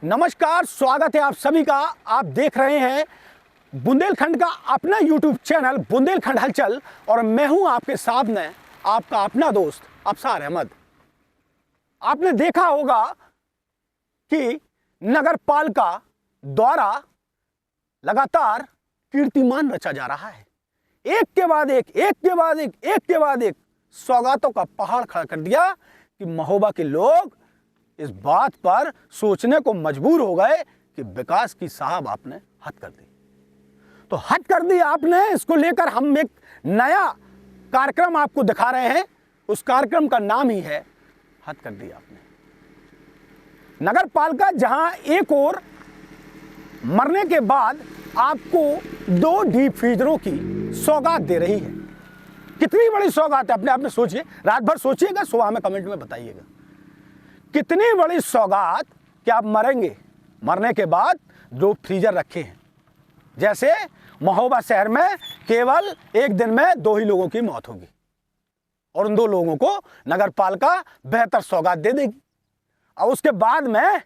नमस्कार, स्वागत है आप सभी का। आप देख रहे हैं बुंदेलखंड का अपना यूट्यूब चैनल बुंदेलखंड हलचल और मैं हूं आपके सामने आपका अपना दोस्त अफसार अहमद। आपने देखा होगा कि नगर पालिका द्वारा लगातार कीर्तिमान रचा जा रहा है। एक के बाद एक सौगातों का पहाड़ खड़ा कर दिया कि महोबा के लोग इस बात पर सोचने को मजबूर हो गए कि विकास की साहब आपने हद कर दी। तो हद कर दी आपने, इसको लेकर हम एक नया कार्यक्रम आपको दिखा रहे हैं। उस कार्यक्रम का नाम ही है हद कर दी आपने। नगर पालिका जहां एक और मरने के बाद आपको 2 डीप फ्रीजरों की सौगात दे रही है। कितनी बड़ी सौगात है, अपने आप में सोचिए। रात भर सोचिएगा, सुबह में कमेंट में बताइएगा कितनी बड़ी सौगात कि आप मरेंगे, मरने के बाद 2 फ्रीजर रखे हैं। जैसे महोबा शहर में केवल एक दिन में 2 ही लोगों की मौत होगी और उन 2 लोगों को नगर पालिका बेहतर सौगात दे देगी। और उसके बाद में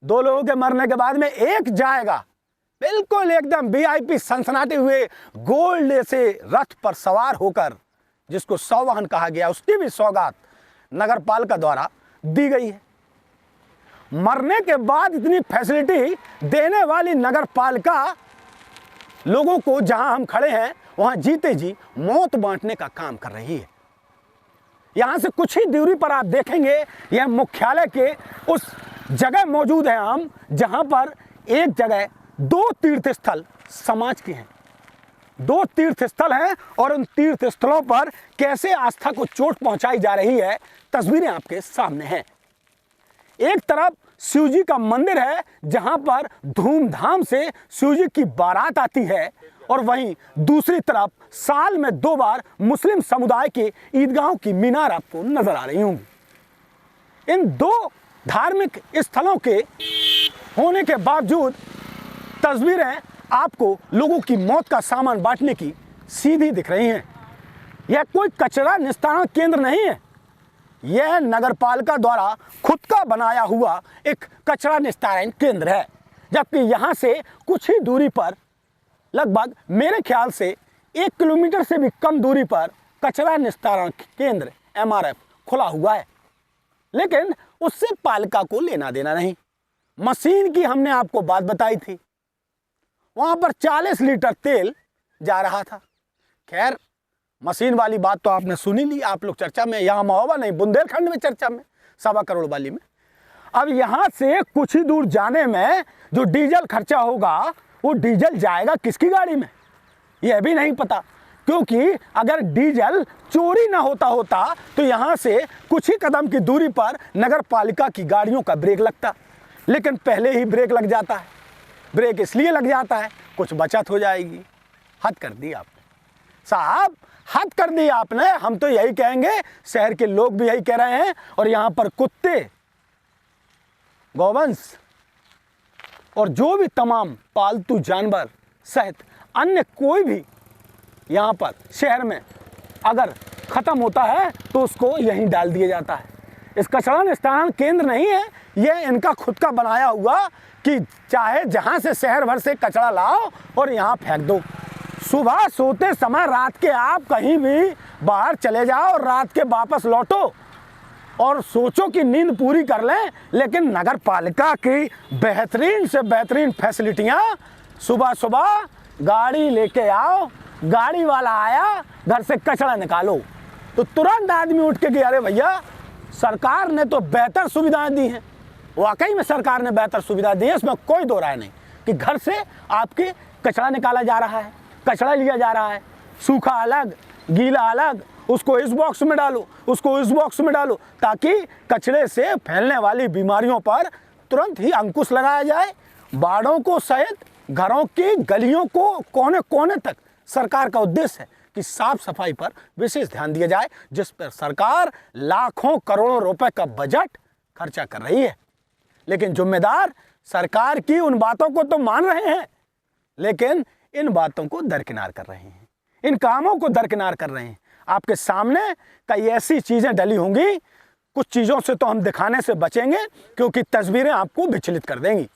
2 लोगों के मरने के बाद में एक जाएगा बिल्कुल एकदम वीआईपी सनसनाटे हुए गोल्ड से रथ पर सवार होकर, जिसको सौवाहन कहा गया, उसकी भी सौगात नगर पालिका द्वारा दी गई है। मरने के बाद इतनी फैसिलिटी देने वाली नगर पालिका लोगों को जहां हम खड़े हैं वहां जीते जी मौत बांटने का काम कर रही है। यहां से कुछ ही दूरी पर आप देखेंगे यह मुख्यालय के उस जगह मौजूद है हम, जहां पर एक जगह 2 तीर्थ स्थल समाज के हैं। 2 तीर्थ स्थल हैं और उन तीर्थ स्थलों पर कैसे आस्था को चोट पहुंचाई जा रही है, तस्वीरें आपके सामने हैं। एक तरफ शिव जी का मंदिर है जहां पर धूमधाम से शिव जी की बारात आती है और वहीं दूसरी तरफ साल में 2 बार मुस्लिम समुदाय के ईदगाहों की मीनार आपको नजर आ रही होंगी। इन 2 धार्मिक स्थलों के होने के बावजूद तस्वीरें आपको लोगों की मौत का सामान बांटने की सीधी दिख रही हैं। यह कोई कचरा निस्तारण केंद्र नहीं है, यह नगर पालिका द्वारा खुद का बनाया हुआ एक कचरा निस्तारण केंद्र है। जबकि यहाँ से कुछ ही दूरी पर, लगभग मेरे ख्याल से 1 किलोमीटर से भी कम दूरी पर कचरा निस्तारण केंद्र MRF खुला हुआ है, लेकिन उससे पालिका को लेना देना नहीं। मशीन की हमने आपको बात बताई थी, वहाँ पर 40 लीटर तेल जा रहा था। खैर, मशीन वाली बात तो आपने सुनी ली, आप लोग चर्चा में, यहाँ महोबा नहीं बुंदेलखंड में चर्चा में, 1.25 करोड़ वाली में। अब यहाँ से कुछ ही दूर जाने में जो डीजल खर्चा होगा, वो डीजल जाएगा किसकी गाड़ी में यह भी नहीं पता। क्योंकि अगर डीजल चोरी ना होता तो यहाँ से कुछ ही कदम की दूरी पर नगर पालिका की गाड़ियों का ब्रेक लगता, लेकिन पहले ही ब्रेक लग जाता है। ब्रेक इसलिए लग जाता है कुछ बचत हो जाएगी। हद कर दी आपने साहब, हद कर दी आपने। हम तो यही कहेंगे, शहर के लोग भी यही कह रहे हैं। और यहाँ पर कुत्ते, गौवंश और जो भी तमाम पालतू जानवर सहित अन्य कोई भी यहाँ पर शहर में अगर ख़त्म होता है तो उसको यहीं डाल दिया जाता है। इस कचरा निस्तारण केंद्र नहीं है, यह इनका खुद का बनाया हुआ कि चाहे जहाँ से शहर भर से कचरा लाओ और यहाँ फेंक दो। सुबह सोते समय रात के आप कहीं भी बाहर चले जाओ और रात के वापस लौटो और सोचो कि नींद पूरी कर लें, लेकिन नगर पालिका की बेहतरीन से बेहतरीन फैसिलिटियाँ, सुबह सुबह गाड़ी लेके आओ, गाड़ी वाला आया, घर से कचरा निकालो तो तुरंत आदमी उठ के गया, अरे भैया सरकार ने तो बेहतर सुविधाएं दी हैं। वाकई में सरकार ने बेहतर सुविधा दी है, इसमें कोई दो राय नहीं कि घर से आपके कचरा निकाला जा रहा है, कचरा लिया जा रहा है, सूखा अलग गीला अलग, उसको इस बॉक्स में डालो, उसको इस बॉक्स में डालो, ताकि कचरे से फैलने वाली बीमारियों पर तुरंत ही अंकुश लगाया जाए। बाड़ों को सहित घरों की गलियों को कोने कोने तक सरकार का उद्देश्य है कि साफ सफाई पर विशेष ध्यान दिया जाए, जिस पर सरकार लाखों करोड़ों रुपए का बजट खर्चा कर रही है। लेकिन जिम्मेदार सरकार की उन बातों को तो मान रहे हैं, लेकिन इन बातों को दरकिनार कर रहे हैं, इन कामों को दरकिनार कर रहे हैं। आपके सामने कई ऐसी चीजें डली होंगी, कुछ चीजों से तो हम दिखाने से बचेंगे क्योंकि तस्वीरें आपको विचलित कर देंगी।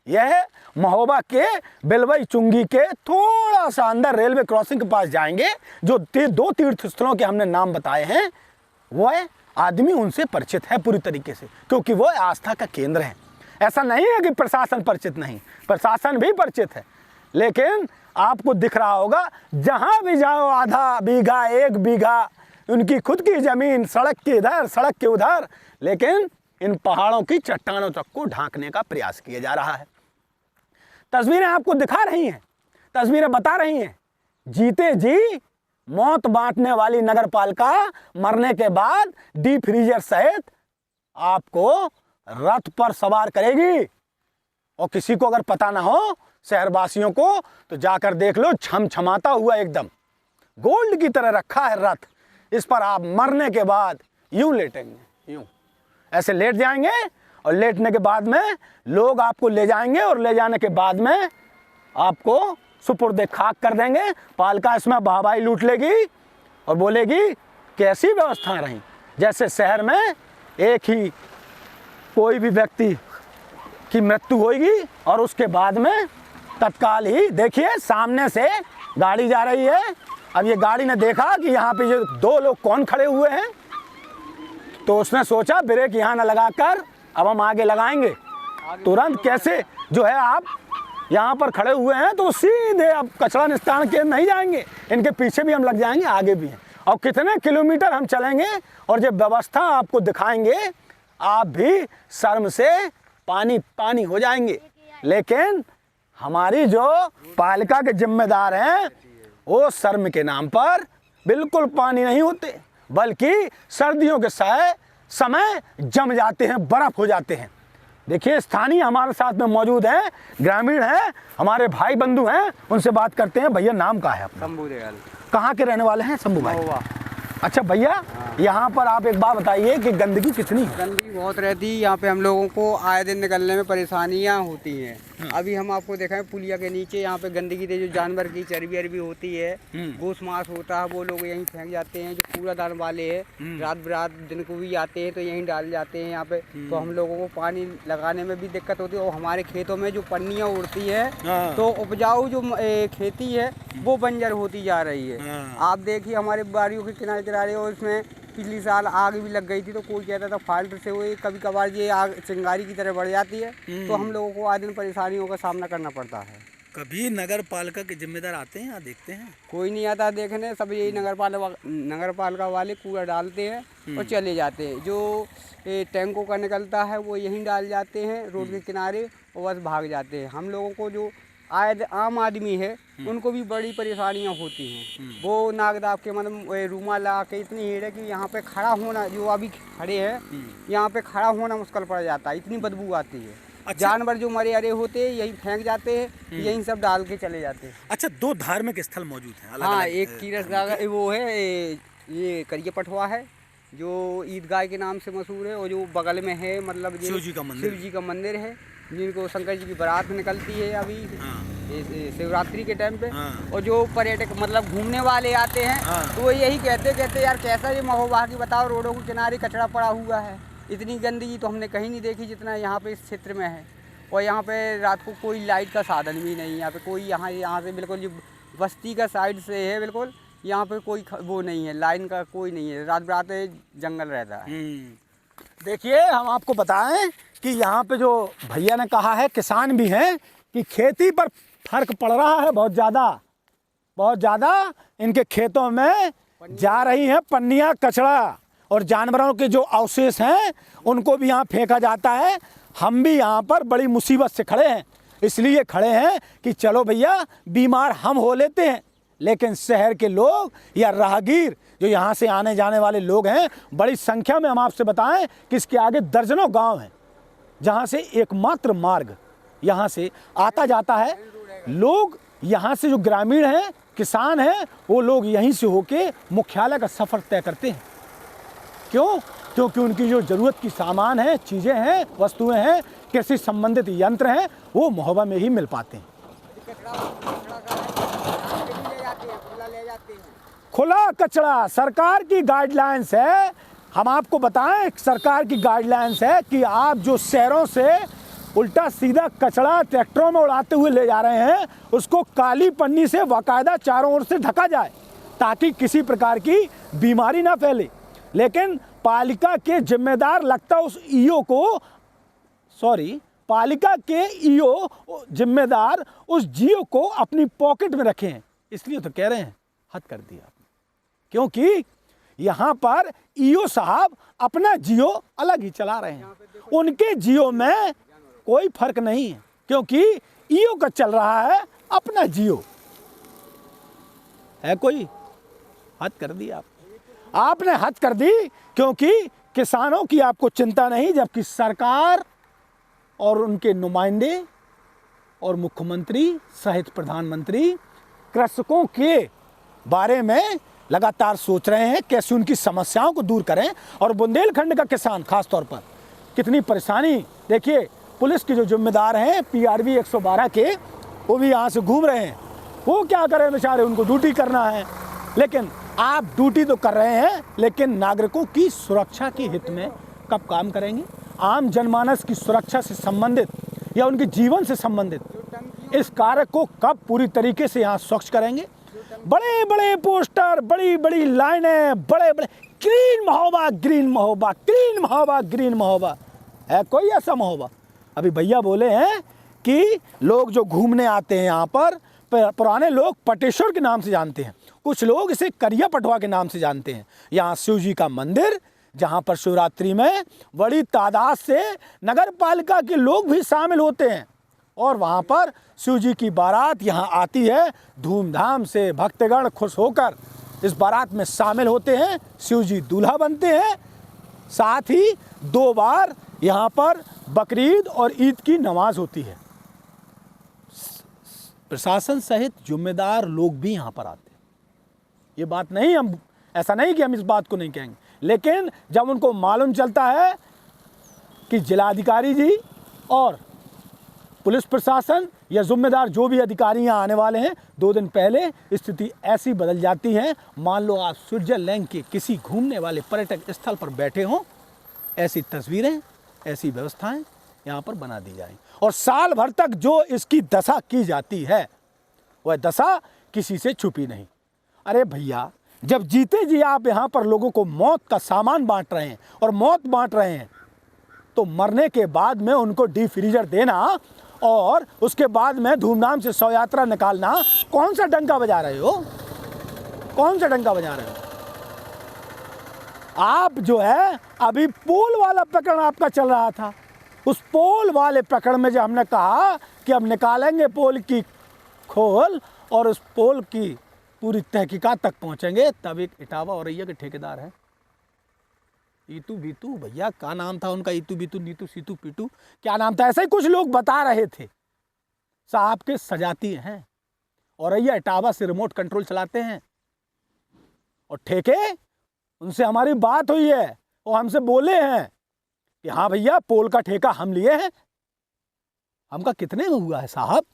यह महोबा के बेलवई चुंगी के थोड़ा सा अंदर रेलवे क्रॉसिंग के पास जाएंगे। जो दो तीर्थ स्थलों के हमने नाम बताए हैं, वह आदमी उनसे परिचित है पूरी तरीके से, क्योंकि वह आस्था का केंद्र है। ऐसा नहीं है कि प्रशासन परिचित नहीं, प्रशासन भी परिचित है, लेकिन आपको दिख रहा होगा जहां भी जाओ आधा बीघा 1 बीघा उनकी खुद की जमीन, सड़क के इधर सड़क के उधर, लेकिन इन पहाड़ों की चट्टानों तक को ढांकने का प्रयास किया जा रहा है। तस्वीरें आपको दिखा रही हैं, तस्वीरें बता रही हैं, जीते जी मौत बांटने वाली नगर पालिका मरने के बाद डीप फ्रीजर सहित आपको रथ पर सवार करेगी। और किसी को अगर पता ना हो शहरवासियों को, तो जाकर देख लो, छमछमाता हुआ एकदम गोल्ड की तरह रखा है रथ। इस पर आप मरने के बाद यूं लेटेंगे, यूं ऐसे लेट जाएंगे, और लेटने के बाद में लोग आपको ले जाएंगे, और ले जाने के बाद में आपको सुपुर्द खाक कर देंगे। पालिका इसमें वाहवाही लूट लेगी और बोलेगी कैसी व्यवस्था रही, जैसे शहर में एक ही कोई भी व्यक्ति की मृत्यु होगी और उसके बाद में तत्काल ही देखिए सामने से गाड़ी जा रही है। अब ये गाड़ी ने देखा कि यहाँ पे जो 2 लोग कौन खड़े हुए हैं, तो उसने सोचा ब्रेक यहाँ न लगाकर अब हम आगे लगाएंगे। तुरंत कैसे जो है आप यहाँ पर खड़े हुए हैं, तो सीधे अब कचरा निस्तारण के नहीं जाएंगे, इनके पीछे भी हम लग जाएंगे, आगे भी हैं, और कितने किलोमीटर हम चलेंगे और जब व्यवस्था आपको दिखाएंगे, आप भी शर्म से पानी पानी हो जाएंगे। लेकिन हमारी जो पालिका के जिम्मेदार हैं, वो शर्म के नाम पर बिल्कुल पानी नहीं होते, बल्कि सर्दियों के समय जम जाते हैं, बर्फ हो जाते हैं। देखिए स्थानीय हमारे साथ में मौजूद हैं, ग्रामीण हैं, हमारे भाई बंधु हैं, उनसे बात करते हैं। भैया नाम क्या है आपका? शंभू दयाल। कहाँ के रहने वाले हैं शंभू भाई? अच्छा भैया, यहाँ पर आप एक बात बताइए कि गंदगी कितनी है? गंदगी बहुत रहती है यहाँ पे, हम लोगों को आए दिन निकलने में परेशानियाँ होती हैं। अभी हम आपको देखें पुलिया के नीचे यहाँ पे गंदगी दे, जो जानवर की चर्बी अरबी होती है, गोश मांस होता है, वो लोग यहीं फेंक जाते हैं। जो कूड़ादान वाले हैं रात बिरात दिन को भी आते हैं तो यहीं डाल जाते हैं यहाँ पे, तो हम लोगों को पानी लगाने में भी दिक्कत होती है। और हमारे खेतों में जो पन्नियाँ उड़ती है, तो उपजाऊ जो खेती है वो बंजर होती जा रही है। आप देखिए हमारे बाड़ियों के किनारे किनारे, और इसमें पिछली साल आग भी लग गई थी, तो कोई कहता था फाल्ट से हुई, कभी कभार ये आग चिंगारी की तरह बढ़ जाती है, तो हम लोगों को आए दिन परेशानियों का सामना करना पड़ता है। कभी नगर पालिका के जिम्मेदार आते हैं या देखते हैं? कोई नहीं आता देखने, सब यही नगर पालिका वाले कूड़ा डालते हैं और चले जाते हैं। जो टैंकों का निकलता है वो यहीं डाल जाते हैं रोड के किनारे और बस भाग जाते हैं। हम लोगों को जो आम आदमी है उनको भी बड़ी परेशानियां होती हैं। वो नागदाब के मतलब रूमाल ला के इतनी भीड़ है कि यहाँ पे खड़ा होना, जो अभी खड़े हैं यहाँ पे खड़ा होना मुश्किल पड़ जाता है, इतनी बदबू आती है। अच्छा। जानवर जो मरे अरे होते हैं यहीं फेंक जाते हैं, यहीं सब डाल के चले जाते हैं। अच्छा, 2 धार्मिक स्थल मौजूद हैं? हाँ, एक तीर्थ वो है, ये करिए पठवा है जो ईदगाह के नाम से मशहूर है, और जो बगल में है मतलब शिव जी का मंदिर है, जिनको शंकर जी की बारात निकलती है अभी शिवरात्रि के टाइम पे। और जो पर्यटक मतलब घूमने वाले आते हैं, तो वो यही कहते यार कैसा ये महोबा की बताओ, रोडों के किनारे कचरा पड़ा हुआ है, इतनी गंदगी तो हमने कहीं नहीं देखी जितना यहाँ पे इस क्षेत्र में है। और यहाँ पे रात को कोई लाइट का साधन भी नहीं, यहाँ पे कोई यहाँ से बिल्कुल जो बस्ती का साइड से है, बिल्कुल यहाँ पे कोई वो नहीं है, लाइन का कोई नहीं है, रात बिरात जंगल रहता है। देखिए हम आपको बताएं कि यहाँ पे जो भैया ने कहा है, किसान भी हैं, कि खेती पर फर्क पड़ रहा है बहुत ज़्यादा। इनके खेतों में जा रही हैं पन्नियाँ, कचरा, और जानवरों के जो अवशेष हैं उनको भी यहाँ फेंका जाता है। हम भी यहाँ पर बड़ी मुसीबत से खड़े हैं, इसलिए खड़े हैं कि चलो भैया बीमार हम हो लेते हैं, लेकिन शहर के लोग या राहगीर जो यहाँ से आने जाने वाले लोग हैं, बड़ी संख्या में हम आपसे बताएं कि इसके आगे दर्जनों गांव हैं जहाँ से एकमात्र मार्ग यहाँ से आता जाता है। लोग यहाँ से जो ग्रामीण हैं, किसान हैं, वो लोग यहीं से होके मुख्यालय का सफ़र तय करते हैं। क्यों? क्योंकि उनकी जो ज़रूरत की सामान है, चीज़ें हैं, वस्तुएं हैं, कृषि संबंधित यंत्र हैं, वो महोबा में ही मिल पाते हैं। खुला कचरा सरकार की गाइडलाइंस है। हम आपको बताएं, सरकार की गाइडलाइंस है कि आप जो शहरों से उल्टा सीधा कचरा ट्रैक्टरों में उड़ाते हुए ले जा रहे हैं, उसको काली पन्नी से बाकायदा चारों ओर से ढका जाए ताकि किसी प्रकार की बीमारी ना फैले। लेकिन पालिका के जिम्मेदार लगता उस ईओ को, पालिका के ईओ जिम्मेदार उस जियो को अपनी पॉकेट में रखे हैं। इसलिए तो कह रहे हैं हद कर दिया आपने, क्योंकि यहाँ पर ईओ साहब अपना जियो अलग ही चला रहे हैं, उनके जियो में कोई फर्क नहीं है, क्योंकि ईओ का चल रहा है अपना जियो। है कोई? हद कर दी आपने हद कर दी, क्योंकि किसानों की आपको चिंता नहीं, जबकि सरकार और उनके नुमाइंदे और मुख्यमंत्री सहित प्रधानमंत्री कृषकों के बारे में लगातार सोच रहे हैं कैसे उनकी समस्याओं को दूर करें। और बुंदेलखंड का किसान खास तौर पर कितनी परेशानी देखिए, पुलिस के जो जिम्मेदार हैं PRV 112 के, वो भी यहाँ से घूम रहे हैं। वो क्या करें बेचारे, उनको ड्यूटी करना है। लेकिन आप ड्यूटी तो कर रहे हैं, लेकिन नागरिकों की सुरक्षा के हित में कब काम करेंगे? आम जनमानस की सुरक्षा से संबंधित या उनके जीवन से संबंधित इस कार्य को कब पूरी तरीके से यहाँ स्वच्छ करेंगे? बड़े बड़े पोस्टर, बड़ी बड़ी लाइनें, बड़े बड़े green Mahoba, green Mahoba, green Mahoba, green Mahoba. है कोई ऐसा महोबा? अभी भैया बोले हैं कि लोग जो घूमने आते हैं यहाँ पर, पुराने लोग पटेश्वर के नाम से जानते हैं, कुछ लोग इसे करिया पटवा के नाम से जानते हैं। यहाँ शिव जी का मंदिर, जहाँ पर शिवरात्रि में बड़ी तादाद से नगर पालिका के लोग भी शामिल होते हैं, और वहाँ पर शिव जी की बारात यहाँ आती है। धूमधाम से भक्तगण खुश होकर इस बारात में शामिल होते हैं, शिव जी दूल्हा बनते हैं। साथ ही 2 बार यहाँ पर बकरीद और ईद की नमाज होती है। प्रशासन सहित जिम्मेदार लोग भी यहाँ पर आते हैं। ये बात नहीं, हम ऐसा नहीं कि हम इस बात को नहीं कहेंगे, लेकिन जब उनको मालूम चलता है कि जिलाधिकारी जी और पुलिस प्रशासन या जिम्मेदार जो भी अधिकारी यहाँ आने वाले हैं, 2 दिन पहले स्थिति ऐसी बदल जाती है, मान लो आप स्विट्जरलैंड के किसी घूमने वाले पर्यटक स्थल पर बैठे हों। ऐसी तस्वीरें, ऐसी व्यवस्थाएं यहाँ पर बना दी जाएं, और साल भर तक जो इसकी दशा की जाती है वह दशा किसी से छुपी नहीं। अरे भैया, जब जीते जी आप यहाँ पर लोगों को मौत का सामान बांट रहे हैं और मौत बांट रहे हैं, तो मरने के बाद में उनको डीप फ्रीजर देना और उसके बाद में धूमधाम से शव यात्रा निकालना, कौन सा डंका बजा रहे हो? कौन सा डंका बजा रहे हो? आप जो है अभी पोल वाला प्रकरण आपका चल रहा था, उस पोल वाले प्रकरण में जब हमने कहा कि अब निकालेंगे पोल की खोल और उस पोल की पूरी तहकीकात तक पहुंचेंगे, तब एक इटावा औरैया के ठेकेदार हैं ईतू बीतू, भैया क्या नाम था उनका, ईतू बीतू, नीतू सीतू पीटू, क्या नाम था, ऐसे ही कुछ लोग बता रहे थे, साहब के सजाती हैं। औरैया इटावा से रिमोट कंट्रोल चलाते हैं, और ठेके उनसे हमारी बात हुई है, वो हमसे बोले हैं कि हाँ भैया पोल का ठेका हम लिए हैं। हमका कितने में हुआ है साहब?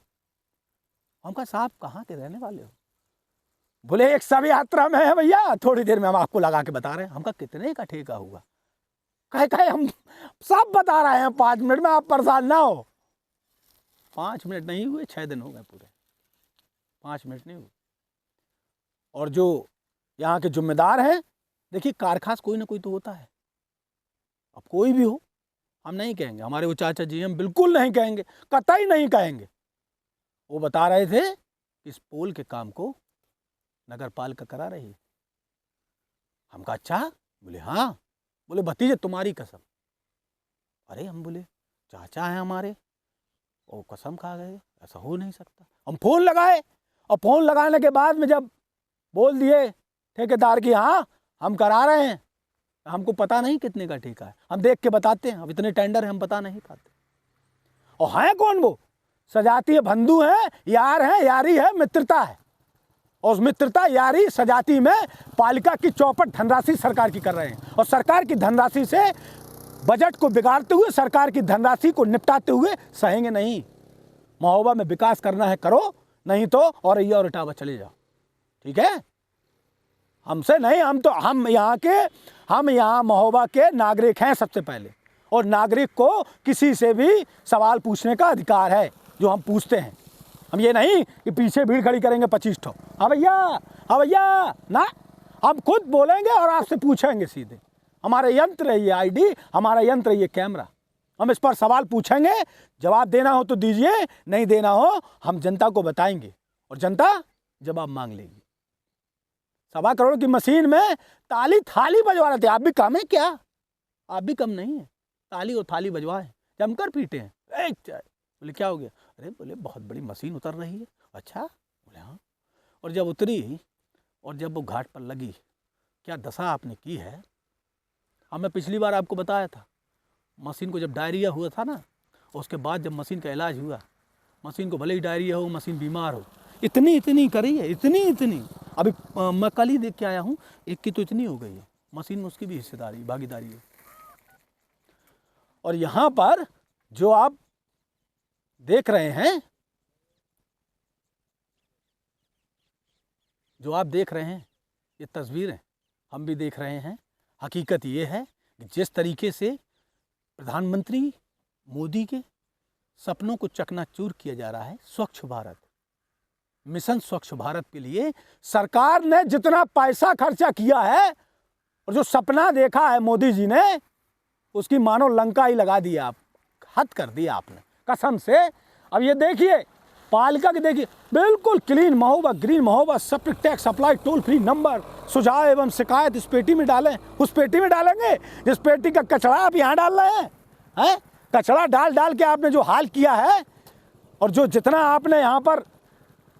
हमका साहब कहाँ के रहने वाले हो? बोले एक सब यात्रा में है भैया, थोड़ी देर में हम आपको लगा के बता रहे हैं। हमका कितने का ठेका हुआ? कहे हम सब बता रहे हैं, 5 मिनट में, आप परेशान ना हो। 5 मिनट नहीं हुए, 6 दिन हो गए पूरे, 5 मिनट नहीं हुए। और जो यहाँ के जिम्मेदार हैं, देखिए कारखास कोई ना कोई तो होता है, अब कोई भी हो, हम नहीं कहेंगे, हमारे वो चाचा जी हम बिल्कुल नहीं कहेंगे, कतई नहीं कहेंगे। वो बता रहे थे इस पोल के काम को नगर पालिका करा रही है। हम कहा अच्छा? बोले हाँ। बोले भतीजे तुम्हारी कसम। अरे हम बोले चाचा हैं हमारे, वो कसम खा गए, ऐसा हो नहीं सकता। हम फोन लगाए, और फोन लगाने के बाद में जब बोल दिए ठेकेदार की हाँ हम करा रहे हैं, हमको पता नहीं कितने का ठेका है, हम देख के बताते हैं, अब इतने टेंडर है हम बता नहीं पाते। और हैं कौन वो? सजाती है, बंधु हैं, यार हैं, यारी है, मित्रता है। और उस मित्रता यारी सजाती में पालिका की चौपट धनराशि सरकार की कर रहे हैं, और सरकार की धनराशि से बजट को बिगाड़ते हुए, सरकार की धनराशि को निपटाते हुए सहेंगे नहीं। महोबा में विकास करना है करो, नहीं तो औरैया और इटावा चले जाओ, ठीक है? हमसे नहीं, हम यहाँ महोबा के नागरिक हैं सबसे पहले, और नागरिक को किसी से भी सवाल पूछने का अधिकार है, जो हम पूछते हैं। हम ये नहीं कि पीछे भीड़ खड़ी करेंगे 25 ठो, हाँ भैया ना, हम खुद बोलेंगे और आपसे पूछेंगे सीधे। हमारा यंत्र है ये आईडी, हमारा यंत्र है ये कैमरा। हम इस पर सवाल पूछेंगे, जवाब देना हो तो दीजिए, नहीं देना हो हम जनता को बताएंगे और जनता जवाब मांग लेगी। 1.25 करोड़ की मशीन में ताली थाली बजवा रहे थे, आप भी कम है क्या? आप भी कम नहीं है, ताली और थाली बजवाए, जमकर पीटे हैं। बोले क्या हो गया? अरे बोले बहुत बड़ी मशीन उतर रही है। अच्छा, बोले हाँ। और जब उतरी और जब वो घाट पर लगी, क्या दशा आपने की है। मैं पिछली बार आपको बताया था, मशीन को जब डायरिया हुआ था ना, उसके बाद जब मशीन का इलाज हुआ, मशीन को भले ही डायरिया हो, मशीन बीमार हो, इतनी करी है, इतनी। अभी मैं कल ही देख के आया हूँ, एक की तो इतनी हो गई है। मशीन में उसकी भी हिस्सेदारी, भागीदारी है। और यहाँ पर जो आप देख रहे हैं, ये तस्वीरें हम भी देख रहे हैं। हकीकत ये है कि जिस तरीके से प्रधानमंत्री मोदी के सपनों को चकनाचूर किया जा रहा है, स्वच्छ भारत मिशन, स्वच्छ भारत के लिए सरकार ने जितना पैसा खर्चा किया है और जो सपना देखा है मोदी जी ने, उसकी मानो लंका ही लगा दी। आप हद कर दिया आपने कसम से। अब ये देखिए पालिका की, देखिए बिल्कुल clean Mahoba, green Mahoba, septic tank supply toll free number, सुझाव एवं शिकायत इस पेटी में डालें। उस पेटी में डालेंगे जिस पेटी का कचरा आप यहाँ डाल रहे हैं। कचरा डाल के आपने जो हाल किया है और जो जितना आपने यहाँ पर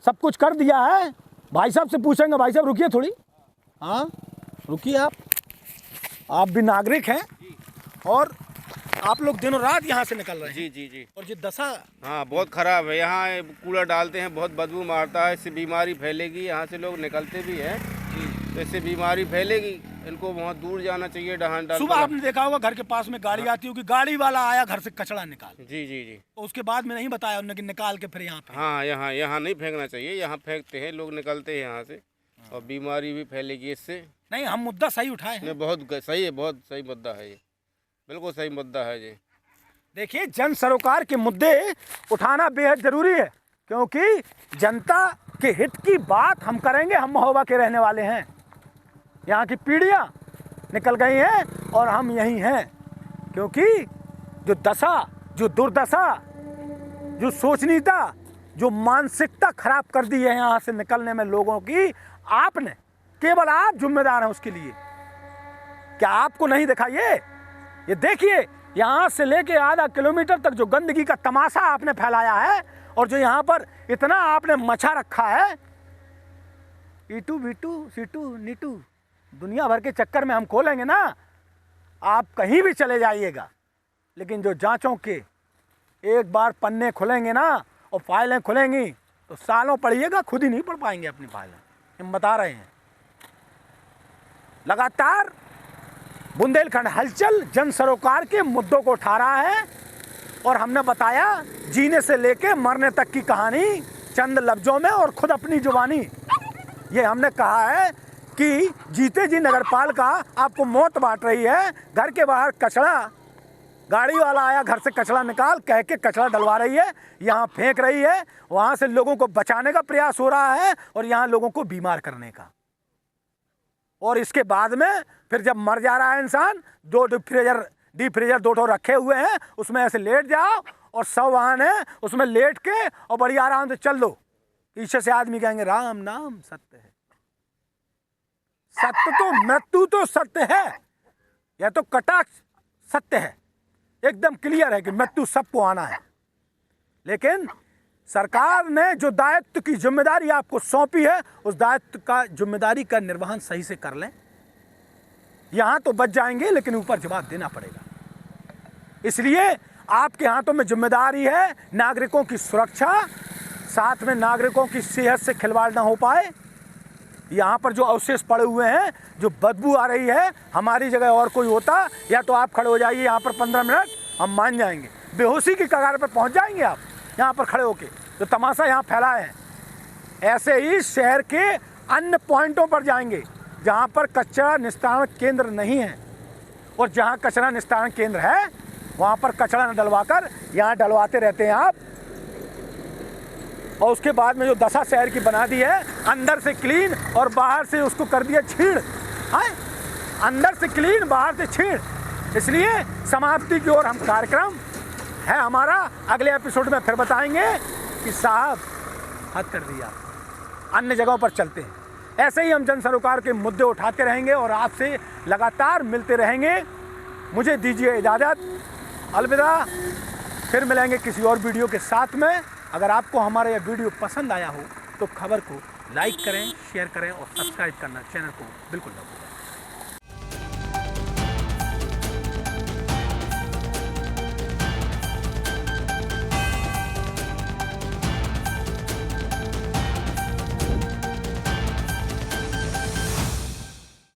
सब कुछ कर दिया है। भाई साहब से पूछेंगे, भाई साहब रुकिए थोड़ी, हाँ रुकिए, आप भी नागरिक हैं और आप लोग दिनों रात यहाँ से निकल रहे हैं। जी। और ये दशा, हाँ बहुत ख़राब है। यहाँ कूड़ा डालते हैं, बहुत बदबू मारता है, इससे बीमारी फैलेगी। यहाँ से लोग निकलते भी हैं तो इससे बीमारी फैलेगी। इनको बहुत दूर जाना चाहिए डहान डाल। सुबह आपने देखा होगा घर के पास में गाड़ी आती होगी, गाड़ी वाला आया घर से कचरा निकाल। जी। उसके बाद में नहीं बताया उन्होंने कि निकाल के फिर यहाँ पे। हाँ, यहाँ नहीं फेंकना चाहिए। यहाँ फेंकते हैं लोग, निकलते हैं यहाँ से और बीमारी भी फैलेगी इससे। नहीं, हम मुद्दा सही उठाए हैं। बहुत सही है, बहुत सही मुद्दा है ये, बिल्कुल सही मुद्दा है जी। देखिए, जन सरोकार के मुद्दे उठाना बेहद जरूरी है, क्योंकि जनता के हित की बात हम करेंगे। हम महोबा के रहने वाले हैं, यहाँ की पीढ़ियाँ निकल गई हैं और हम यहीं हैं। क्योंकि जो दशा, जो दुर्दशा, जो सोचनीयता, जो मानसिकता खराब कर दी है यहाँ से निकलने में लोगों की, आपने, केवल आप जिम्मेदार हैं उसके लिए। क्या आपको नहीं दिखा ये देखिए, यहाँ से लेके आधा किलोमीटर तक जो गंदगी का तमाशा आपने फैलाया है और जो यहाँ पर इतना आपने मचा रखा है। ईटू बीटू सीटू नीटू दुनिया भर के चक्कर में हम खोलेंगे ना, आप कहीं भी चले जाइएगा, लेकिन जो जांचों के एक बार पन्ने खुलेंगे ना और फाइलें खुलेंगी तो सालों पढ़िएगा, खुद ही नहीं पढ़ पाएंगे अपनी फाइलें। हम बता रहे हैं। लगातार बुंदेलखंड हलचल जन सरोकार के मुद्दों को उठा रहा है और हमने बताया जीने से लेके मरने तक की कहानी चंद लफ्जों में और खुद अपनी जुबानी। ये हमने कहा है कि जीते जी नगरपालिका आपको मौत बांट रही है। घर के बाहर कचरा, गाड़ी वाला आया घर से कचरा निकाल कह के कचरा डलवा रही है, यहाँ फेंक रही है, वहाँ से लोगों को बचाने का प्रयास हो रहा है और यहाँ लोगों को बीमार करने का। और इसके बाद में फिर जब मर जा रहा है इंसान, दो डीप फ्रीजर 2 रखे हुए हैं, उसमें ऐसे लेट जाओ और 100 वाहन है, उसमें लेट के और बड़ी आराम से चल दो। पीछे से आदमी कहेंगे राम नाम सत्य है। सत्य तो, मृत्यु तो सत्य है, यह तो कटाक्ष सत्य है, एकदम क्लियर है कि मृत्यु सबको आना है। लेकिन सरकार ने जो दायित्व की जिम्मेदारी आपको सौंपी है, उस दायित्व का जिम्मेदारी का निर्वहन सही से कर लें। यहाँ तो बच जाएंगे लेकिन ऊपर जवाब देना पड़ेगा। इसलिए आपके हाथों में जिम्मेदारी है नागरिकों की सुरक्षा, साथ में नागरिकों की सेहत से खिलवाड़ ना हो पाए। यहाँ पर जो अवशेष पड़े हुए हैं, जो बदबू आ रही है, हमारी जगह और कोई होता या तो आप खड़े हो जाइए यहाँ पर 15 मिनट, हम मान जाएंगे। बेहोशी की कगार पर पहुँच जाएंगे आप यहाँ पर खड़े होके, जो तमाशा यहाँ फैलाए हैं। ऐसे ही शहर के अन्य पॉइंटों पर जाएंगे जहाँ पर कचरा निस्तारण केंद्र नहीं है, और जहाँ कचरा निस्तारण केंद्र है वहाँ पर कचरा न डलवाकर यहाँ डलवाते रहते हैं आप। और उसके बाद में जो दशा शहर की बना दी है, अंदर से क्लीन और बाहर से उसको कर दिया छीड़। हाँ, अंदर से क्लीन बाहर से छीड़। इसलिए समाप्ति की ओर हम कार्यक्रम है हमारा। अगले एपिसोड में फिर बताएंगे कि साहब हद कर दिया, अन्य जगहों पर चलते हैं। ऐसे ही हम जन सरोकार के मुद्दे उठाते रहेंगे और आपसे लगातार मिलते रहेंगे। मुझे दीजिए इजाज़त, अलविदा। फिर मिलेंगे किसी और वीडियो के साथ में। अगर आपको हमारा यह वीडियो पसंद आया हो तो खबर को लाइक करें, शेयर करें और सब्सक्राइब करना चैनल को बिल्कुल न भूलें।